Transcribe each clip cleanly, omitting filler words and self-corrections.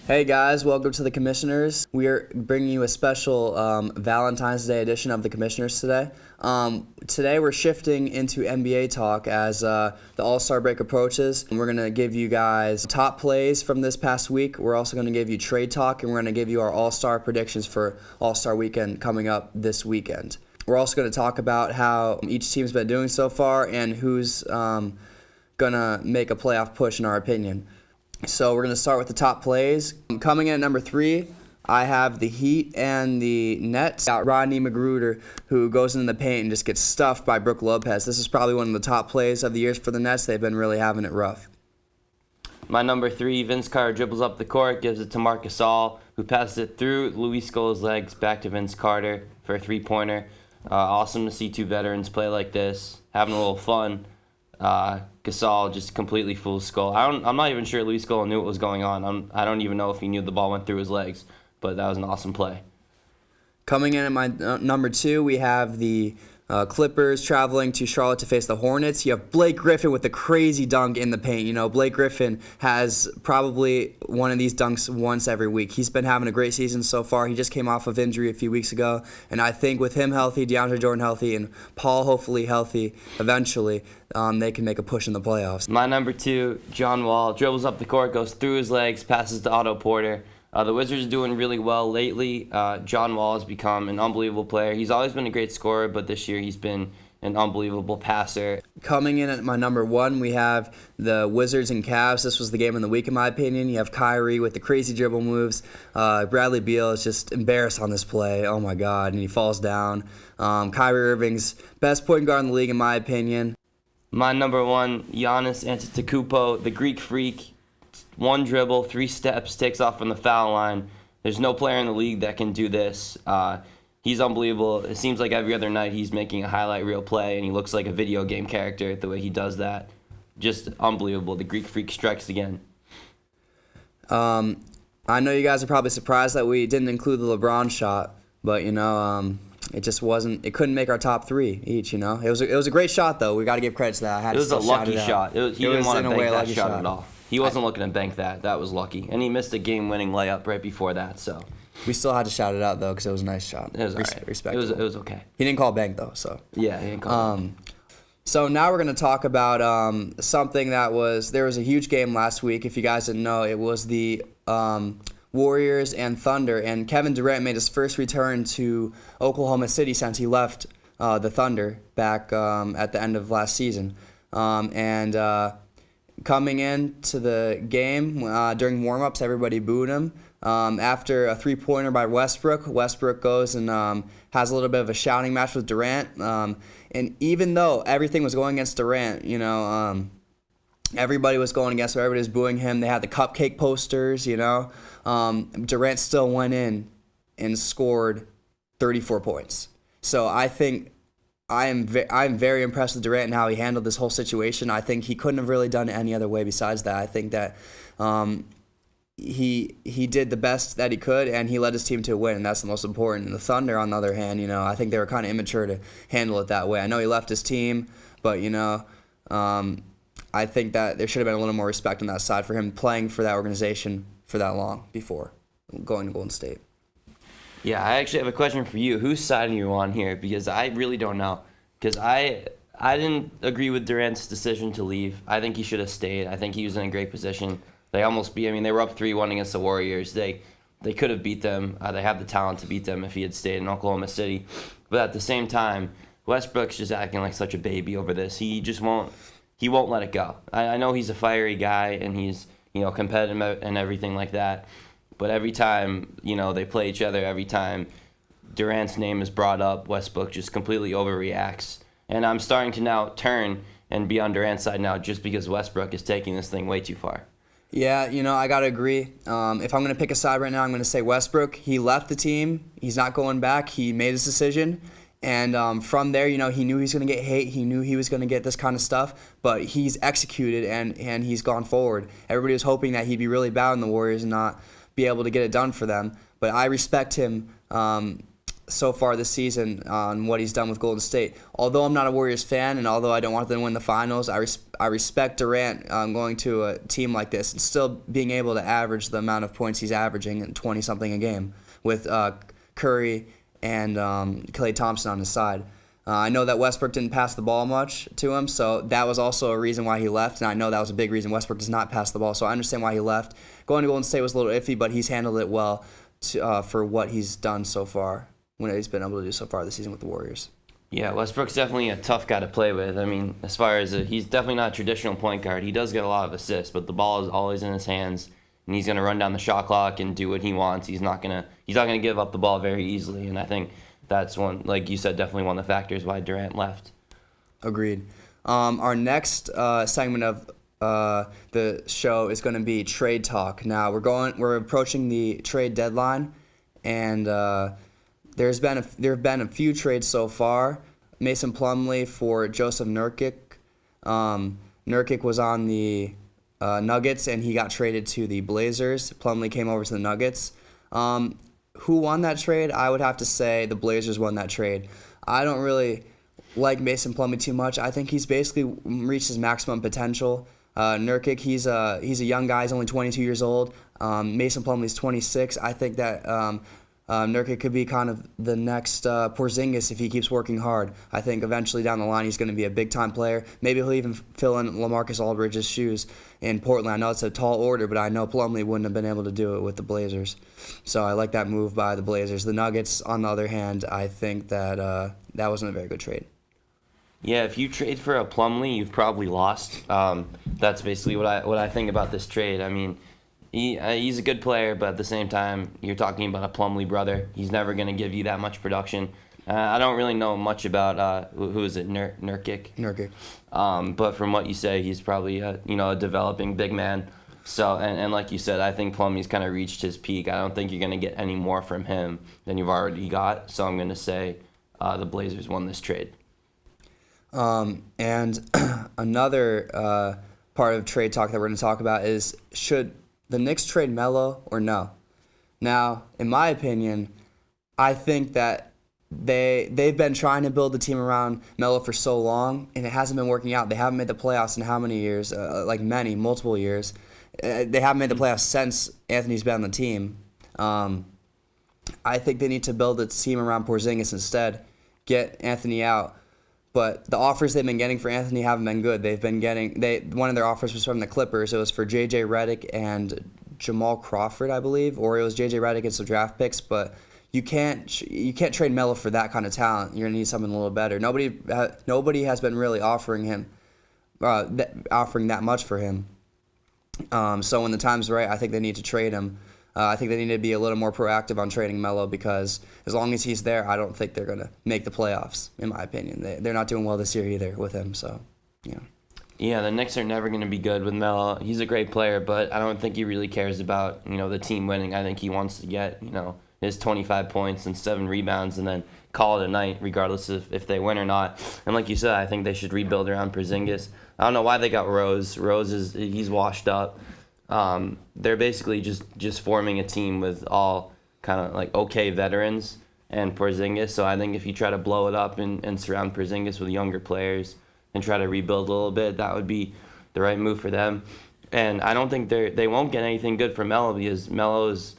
Hey guys, welcome to the Commissioners. We are bringing you a special Valentine's Day edition of the Commissioners today. Today we're shifting into NBA talk as the All-Star break approaches. We're going to give you guys top plays from this past week. We're also going to give you trade talk, and we're going to give you our All-Star predictions for All-Star weekend coming up this weekend. We're also going to talk about how each team's been doing so far and who's going to make a playoff push in our opinion. So we're going to start with the top plays. Coming in at number 3, I have the Heat and the Nets. Got Rodney McGruder, who goes into the paint and just gets stuffed by Brook Lopez. This is probably one of the top plays of the years for the Nets. They've been really having it rough. My number 3, Vince Carter dribbles up the court, gives it to Marc Gasol, who passes it through Luis Scola's legs back to Vince Carter for a three-pointer. Awesome to see two veterans play like this, having a little fun. Gasol just completely fools Scola. I'm not even sure Luis Scola knew what was going on. I don't even know if he knew the ball went through his legs, but that was an awesome play. Coming in at my number 2, we have the Clippers traveling to Charlotte to face the Hornets. You have Blake Griffin with the crazy dunk in the paint. You know, Blake Griffin has probably one of these dunks once every week. He's been having a great season so far. He just came off of injury a few weeks ago, and I think with him healthy, DeAndre Jordan healthy, and Paul hopefully healthy eventually, they can make a push in the playoffs. My number 2, John Wall, dribbles up the court, goes through his legs, passes to Otto Porter. The Wizards are doing really well lately. John Wall has become an unbelievable player. He's always been a great scorer, but this year he's been an unbelievable passer. Coming in at my number 1, we have the Wizards and Cavs. This was the game of the week, in my opinion. You have Kyrie with the crazy dribble moves. Bradley Beal is just embarrassed on this play. Oh, my God, and he falls down. Kyrie Irving's best point guard in the league, in my opinion. My number 1, Giannis Antetokounmpo, the Greek freak. One dribble, 3 steps, takes off from the foul line. There's no player in the league that can do this. He's unbelievable. It seems like every other night he's making a highlight reel play, and he looks like a video game character the way he does that. Just unbelievable. The Greek freak strikes again. I know you guys are probably surprised that we didn't include the LeBron shot, but, it just wasn't. It couldn't make our top 3 each. It was a great shot though. We got to give credit to that. It was a lucky shot. He didn't want to bank that shot at all. He wasn't looking to bank that. That was lucky, and he missed a game-winning layup right before that. So we still had to shout it out though because it was a nice shot. It was all right. Respectable. It was okay. He didn't call bank though. So yeah, he didn't call bank. So now we're going to talk about something there was a huge game last week. If you guys didn't know, it was the Warriors and Thunder, and Kevin Durant made his first return to Oklahoma City since he left the Thunder back at the end of last season. Coming into the game during warm-ups, everybody booed him. After a three-pointer by Westbrook goes and has a little bit of a shouting match with Durant. And even though everything was going against Durant, everybody was going against him, everybody was booing him. They had the cupcake posters, Durant still went in and scored 34 points. So I think I'm very impressed with Durant and how he handled this whole situation. I think he couldn't have really done it any other way besides that. I think that he did the best that he could, and he led his team to a win, and that's the most important. And the Thunder, on the other hand, I think they were kind of immature to handle it that way. I know he left his team, but, I think that there should have been a little more respect on that side for him playing for that organization for that long before going to Golden State. Yeah, I actually have a question for you. Whose side are you on here? Because I really don't know. Because I didn't agree with Durant's decision to leave. I think he should have stayed. I think he was in a great position. They almost beat. They were up 3-1 against the Warriors. They could have beat them. They have the talent to beat them if he had stayed in Oklahoma City. But at the same time, Westbrook's just acting like such a baby over this. He just won't. He won't let it go. I know he's a fiery guy and he's competitive and everything like that. But every time, they play each other, every time Durant's name is brought up, Westbrook just completely overreacts. And I'm starting to now turn and be on Durant's side now just because Westbrook is taking this thing way too far. Yeah, I got to agree. If I'm going to pick a side right now, I'm going to say Westbrook. He left the team. He's not going back. He made his decision. And from there, he knew he was going to get hate. He knew he was going to get this kind of stuff. But he's executed, and he's gone forward. Everybody was hoping that he'd be really bad in the Warriors and not be able to get it done for them. But I respect him so far this season on what he's done with Golden State. Although I'm not a Warriors fan, and although I don't want them to win the finals, I respect Durant going to a team like this and still being able to average the amount of points he's averaging at 20-something a game with Curry and Klay Thompson on his side. I know that Westbrook didn't pass the ball much to him, so that was also a reason why he left, and I know that was a big reason. Westbrook does not pass the ball, so I understand why he left. Going to Golden State was a little iffy, but he's handled it well for what he's done so far, what he's been able to do so far this season with the Warriors. Yeah, Westbrook's definitely a tough guy to play with. I mean, as far as he's definitely not a traditional point guard. He does get a lot of assists, but the ball is always in his hands, and he's going to run down the shot clock and do what he wants. He's not going to give up the ball very easily, and I think that's one, like you said, definitely one of the factors why Durant left. Agreed. Our next segment of the show is going to be trade talk. Now we're approaching the trade deadline, and there have been a few trades so far. Mason Plumlee for Joseph Nurkic. Nurkic was on the Nuggets, and he got traded to the Blazers. Plumlee came over to the Nuggets. Who won that trade? I would have to say the Blazers won that trade. I don't really like Mason Plumlee too much. I think he's basically reached his maximum potential. Nurkic, he's a young guy. He's only 22 years old. Mason Plumlee's 26. I think that Nurkic could be kind of the next Porzingis if he keeps working hard. I think eventually down the line he's going to be a big-time player. Maybe he'll even fill in LaMarcus Aldridge's shoes in Portland. I know it's a tall order, but I know Plumlee wouldn't have been able to do it with the Blazers. So I like that move by the Blazers. The Nuggets, on the other hand, I think that that wasn't a very good trade. Yeah, if you trade for a Plumlee, you've probably lost. That's basically what I think about this trade. I mean, he's a good player, but at the same time, you're talking about a Plumlee brother. He's never going to give you that much production. I don't really know much about who is it, Nurkic. Nurkic. But from what you say, he's probably a developing big man. So and like you said, I think Plumlee's kind of reached his peak. I don't think you're going to get any more from him than you've already got. So I'm going to say the Blazers won this trade. And another part of trade talk that we're going to talk about is, should the Knicks trade Melo or no? Now, in my opinion, I think that they've been trying to build the team around Melo for so long, and it hasn't been working out. They haven't made the playoffs in how many years? Multiple years. They haven't made the playoffs since Anthony's been on the team. I think they need to build a team around Porzingis instead, get Anthony out. But the offers they've been getting for Anthony haven't been good. One of their offers was from the Clippers. It was for J.J. Redick and Jamal Crawford, I believe, or it was J.J. Redick and some draft picks. But you can't trade Melo for that kind of talent. You're gonna need something a little better. Nobody has been really offering that much for him. So when the time's right, I think they need to trade him. I think they need to be a little more proactive on trading Melo, because as long as he's there, I don't think they're going to make the playoffs, in my opinion. They're not doing well this year either with him, so, yeah. Yeah, the Knicks are never going to be good with Melo. He's a great player, but I don't think he really cares about, the team winning. I think he wants to get, his 25 points and 7 rebounds and then call it a night, regardless of if they win or not. And like you said, I think they should rebuild around Porzingis. I don't know why they got Rose. He's washed up. They're basically just forming a team with all kind of like okay veterans and Porzingis. So I think if you try to blow it up and surround Porzingis with younger players and try to rebuild a little bit, that would be the right move for them. And I don't think they won't get anything good from Melo, because Melo is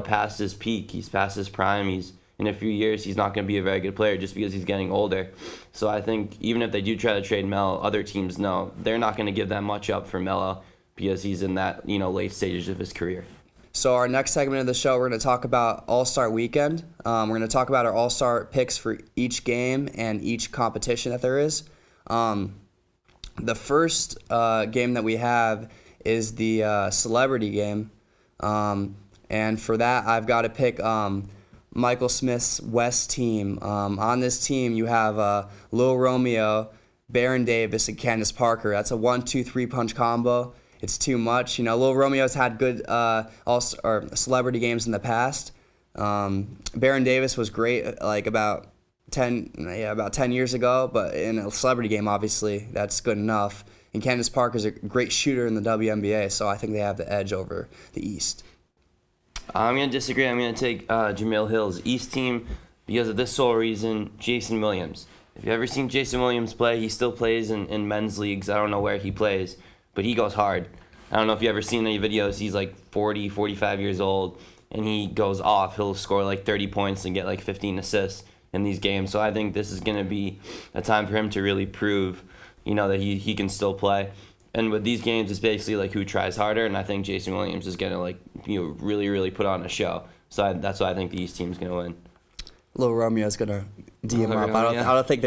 past his peak. He's past his prime. In a few years, he's not going to be a very good player just because he's getting older. So I think even if they do try to trade Melo, other teams know they're not going to give that much up for Melo, because he's in that late stages of his career. So our next segment of the show, we're going to talk about All-Star Weekend. We're going to talk about our All-Star picks for each game and each competition that there is. The first game that we have is the celebrity game. And for that, I've got to pick Michael Smith's West team. On this team, you have Lil Romeo, Baron Davis, and Candace Parker. That's a 1-2-3 punch combo. It's too much. Lil Romeo's had good celebrity games in the past. Baron Davis was great, like about 10 years ago, but in a celebrity game, obviously, that's good enough. And Candace Parker's a great shooter in the WNBA, so I think they have the edge over the East. I'm going to disagree. I'm going to take Jamil Hill's East team. because of this sole reason, Jason Williams. If you've ever seen Jason Williams play, he still plays in men's leagues. I don't know where he plays, but he goes hard. I don't know if you've ever seen any videos. He's like 40, 45 years old, and he goes off. He'll score like 30 points and get like 15 assists in these games. So I think this is going to be a time for him to really prove, that he can still play. And with these games, it's basically like who tries harder, and I think Jason Williams is going to really, really put on a show. So that's why I think the East team's going to win. Little Romeo's gonna DM him up. I don't think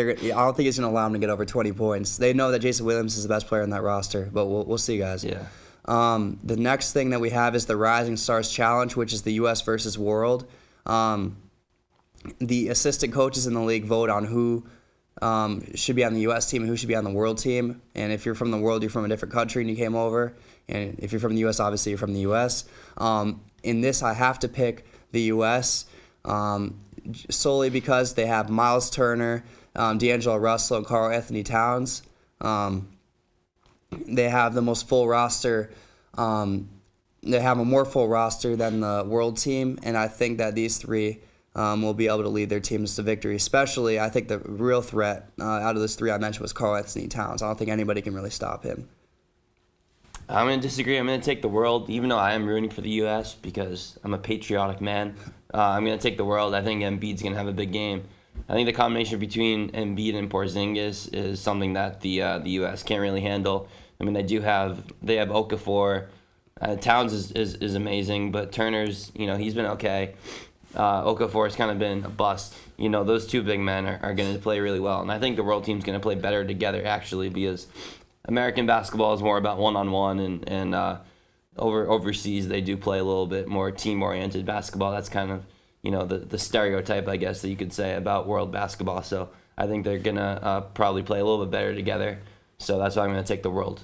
he's gonna allow him to get over 20 points. They know that Jason Williams is the best player in that roster, but we'll see, guys. Yeah. The next thing that we have is the Rising Stars Challenge, which is the U.S. versus World. The assistant coaches in the league vote on who should be on the U.S. team and who should be on the World team. And if you're from the World, you're from a different country and you came over. And if you're from the U.S., obviously you're from the U.S. In this, I have to pick the U.S. Solely because they have Miles Turner, D'Angelo Russell, and Karl Anthony Towns. They have the most full roster. They have a more full roster than the World team, and I think that these three will be able to lead their teams to victory. Especially, I think the real threat out of those three I mentioned was Karl Anthony Towns. I don't think anybody can really stop him. I'm going to disagree. I'm going to take the World, even though I am rooting for the U.S. because I'm a patriotic man. I'm going to take the World. I think Embiid's going to have a big game. I think the combination between Embiid and Porzingis is something that the U.S. can't really handle. I mean, they have Okafor. Towns is amazing, but Turner's, he's been okay. Okafor has kind of been a bust. Those two big men are going to play really well. And I think the World team's going to play better together, actually, because American basketball is more about one-on-one, and overseas they do play a little bit more team-oriented basketball. That's kind of, the stereotype, I guess, that you could say about world basketball. So I think they're going to probably play a little bit better together. So that's why I'm going to take the World.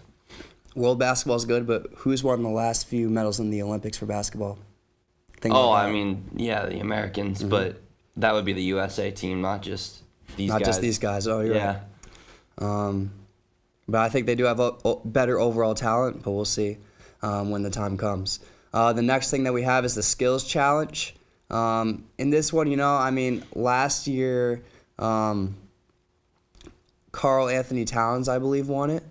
World basketball is good, but who's won the last few medals in the Olympics for basketball? The Americans, mm-hmm. But that would be the USA team, not just these guys. Not just these guys. Oh, you're right. But I think they do have a better overall talent, but we'll see when the time comes. The next thing that we have is the Skills Challenge. In this one, last year, Karl Anthony Towns, I believe, won it.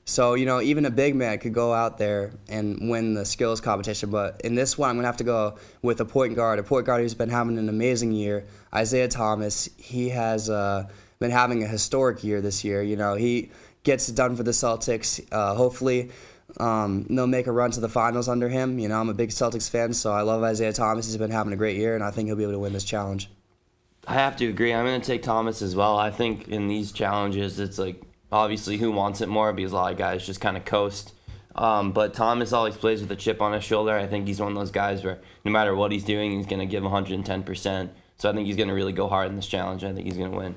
So, even a big man could go out there and win the skills competition. But in this one, I'm going to have to go with a point guard who's been having an amazing year, Isaiah Thomas. He has been having a historic year this year. He gets it done for the Celtics. Hopefully, they'll make a run to the finals under him. I'm a big Celtics fan, so I love Isaiah Thomas. He's been having a great year, and I think he'll be able to win this challenge. I have to agree. I'm going to take Thomas as well. I think in these challenges, it's like obviously who wants it more, because a lot of guys just kind of coast. But Thomas always plays with a chip on his shoulder. I think he's one of those guys where no matter what he's doing, he's going to give 110%. So I think he's going to really go hard in this challenge. I think he's going to win.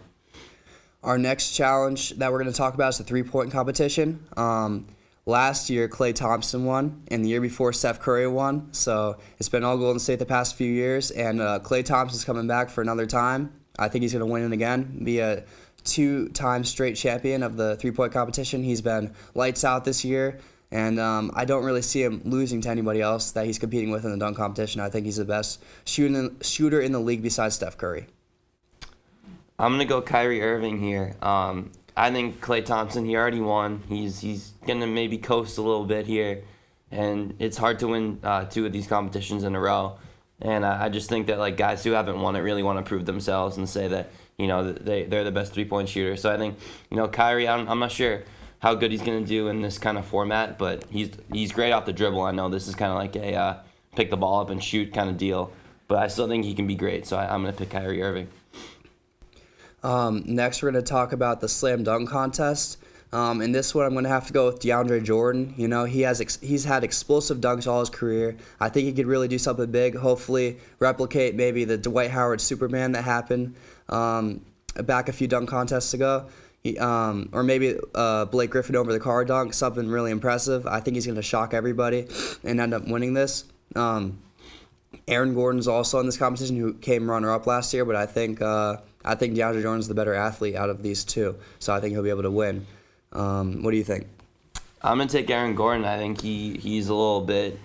Our next challenge that we're going to talk about is the three-point competition. Last year, Klay Thompson won, and the year before, Steph Curry won. So it's been all Golden State the past few years, and Klay Thompson's coming back for another time. I think he's going to win it again, be a two-time straight champion of the three-point competition. He's been lights out this year, and I don't really see him losing to anybody else that he's competing with in the dunk competition. I think he's the best shooter in the league besides Steph Curry. I'm going to go Kyrie Irving here. I think Klay Thompson, he already won. He's going to maybe coast a little bit here, and it's hard to win two of these competitions in a row. And I just think that guys who haven't won it really want to prove themselves and say that they're the best three-point shooter. So I think Kyrie, I'm not sure how good he's going to do in this kind of format, but he's great off the dribble. I know this is kind of like a pick the ball up and shoot kind of deal, but I still think he can be great. So I'm going to pick Kyrie Irving. Next, we're going to talk about the slam dunk contest. In this one, I'm going to have to go with DeAndre Jordan. He's had explosive dunks all his career. I think he could really do something big, hopefully replicate maybe the Dwight Howard Superman that happened back a few dunk contests ago. Or maybe Blake Griffin over the car dunk, something really impressive. I think he's going to shock everybody and end up winning this. Aaron Gordon's also in this competition, who came runner-up last year, but I think DeAndre Jordan's the better athlete out of these two, so I think he'll be able to win. What do you think? I'm gonna take Aaron Gordon. I think he's a little bit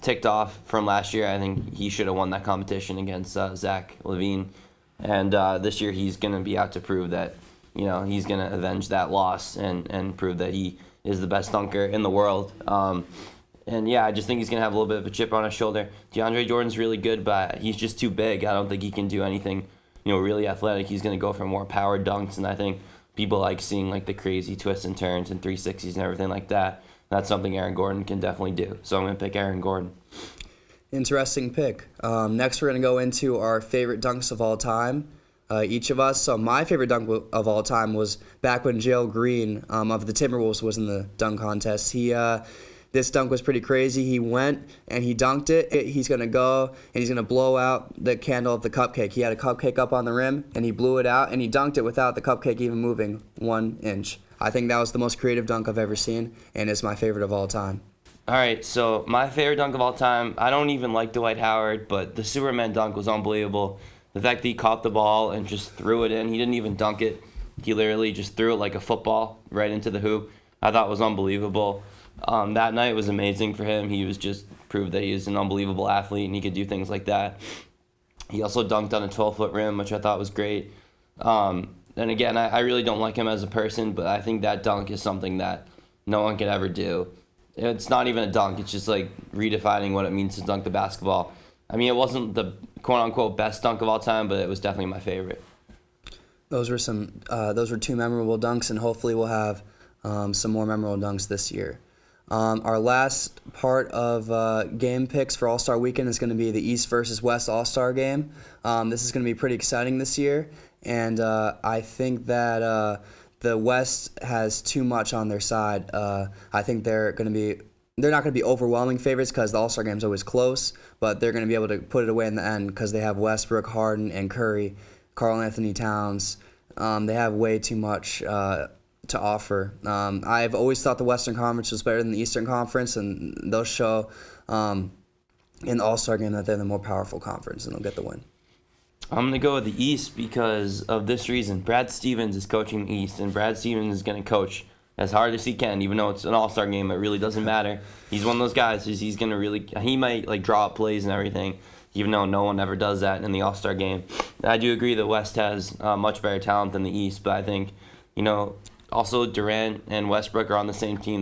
ticked off from last year. I think he should have won that competition against Zach LaVine, and this year he's gonna be out to prove that he's gonna avenge that loss and prove that he is the best dunker in the world. And yeah, I just think he's gonna have a little bit of a chip on his shoulder. DeAndre Jordan's really good, but he's just too big. I don't think he can do anything really athletic. He's gonna go for more power dunks, and I think people like seeing like the crazy twists and turns and 360s and everything like that. That's something Aaron Gordon can definitely do. So I'm going to pick Aaron Gordon. Interesting pick. Next, we're going to go into our favorite dunks of all time, each of us. So my favorite dunk of all time was back when Jalen Green of the Timberwolves was in the dunk contest. This dunk was pretty crazy. He went and he dunked it. He's going to go and he's going to blow out the candle of the cupcake. He had a cupcake up on the rim and he blew it out and he dunked it without the cupcake even moving 1 inch. I think that was the most creative dunk I've ever seen and is my favorite of all time. All right, so my favorite dunk of all time, I don't even like Dwight Howard, but the Superman dunk was unbelievable. The fact that he caught the ball and just threw it in, he didn't even dunk it. He literally just threw it like a football right into the hoop. I thought it was unbelievable. That night was amazing for him. He was just proved that he is an unbelievable athlete and he could do things like that. He also dunked on a 12-foot rim, which I thought was great. And again, I really don't like him as a person, but I think that dunk is something that no one could ever do. It's not even a dunk. It's just like redefining what it means to dunk the basketball. I mean, it wasn't the quote-unquote best dunk of all time, but it was definitely my favorite. Those were two memorable dunks, and hopefully we'll have some more memorable dunks this year. Our last part of game picks for All-Star Weekend is going to be the East versus West All-Star Game. This is going to be pretty exciting this year, and I think that the West has too much on their side. I think they're not going to be overwhelming favorites because the All-Star Game is always close, but they're going to be able to put it away in the end because they have Westbrook, Harden, and Curry, Karl Anthony Towns. They have way too much to offer. I've always thought the Western Conference was better than the Eastern Conference, and they'll show in the All-Star Game that they're the more powerful conference, and they'll get the win. I'm going to go with the East because of this reason. Brad Stevens is coaching the East, and Brad Stevens is going to coach as hard as he can, even though it's an All-Star game. It really doesn't matter. He's one of those guys he's going to he might like draw up plays and everything, even though no one ever does that in the All-Star game. I do agree the West has much better talent than the East, but I think, also Durant and Westbrook are on the same team.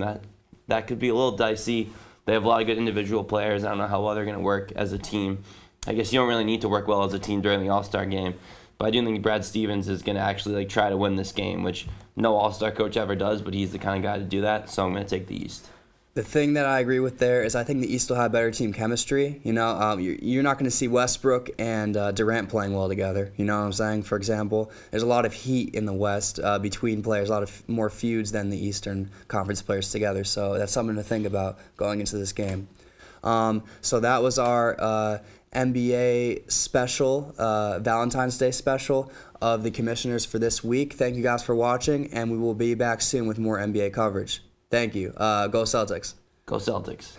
That could be a little dicey. They have a lot of good individual players. I don't know how well they're going to work as a team. I guess you don't really need to work well as a team during the All-Star game. But I do think Brad Stevens is going to actually try to win this game, which no All-Star coach ever does, but he's the kind of guy to do that. So I'm going to take the East. The thing that I agree with there is I think the East will have better team chemistry. You're not going to see Westbrook and Durant playing well together. You know what I'm saying? For example, there's a lot of heat in the West between players, a lot of more feuds than the Eastern Conference players together. So that's something to think about going into this game. So that was our NBA special, Valentine's Day special of the Commissioners for this week. Thank you guys for watching, and we will be back soon with more NBA coverage. Thank you. Go Celtics. Go Celtics.